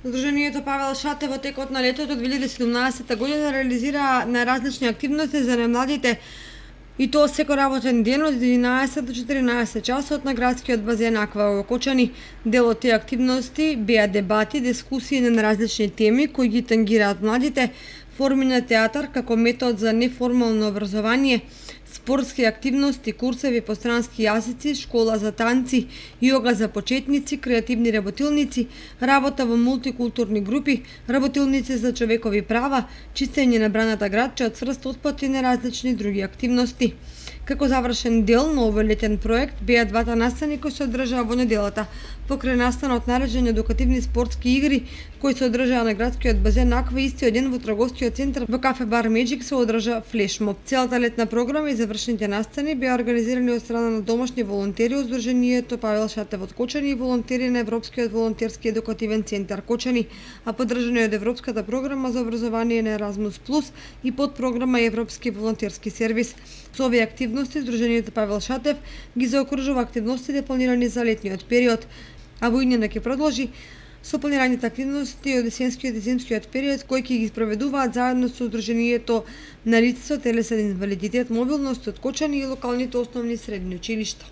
Здруженијето Павел Шатев во текот на летото 2017 година реализира најразлични активности за најмладите и тоа секој работен ден од 11 до 14 часот на градскиот базен Аква во Кочани. Дел од тие активности беа дебати, дискусии на различни теми кои ги тангираат младите, форми на театар како метод за неформално образование, спортски активности, курсеви по странски јазици, школа за танци, јога за почетници, креативни работилници, работа во мултикултурни групи, работилници за човекови права, чистење на браната градче од цврст отпад и различни други активности. Како завршен дел на овој летен проект беа двата настани кои се одржаа во неделата. Покрај настанот нареđени едукативни спортски игри кои се одржаа на градскиот базен Аква, истиот ден во трговскиот центар во кафе бар Меджик се одржа флешмоб. Целата летна програма и завршните настани беа организирани од страна на домашни волонтери од Здруженијето Павел Шатев од Кочани и волонтери на Европскиот волонтерски едукативен центар Кочани, а поддржани од Европската програма за образование на Еразмус Плюс и подпрограма Европски волонтерски сервис. Со овие активности Здруженијето Павел Шатев ги заокружува активностите планирани за летниот период, а во иднина ќе продолжи со планираните активности од есенскиот и зимскиот период кои ќе ги спроведуваат заедно со Здруженијето на лица со телесен инвалидитет, мобилност од Кочани и локалните основни и средни училишта.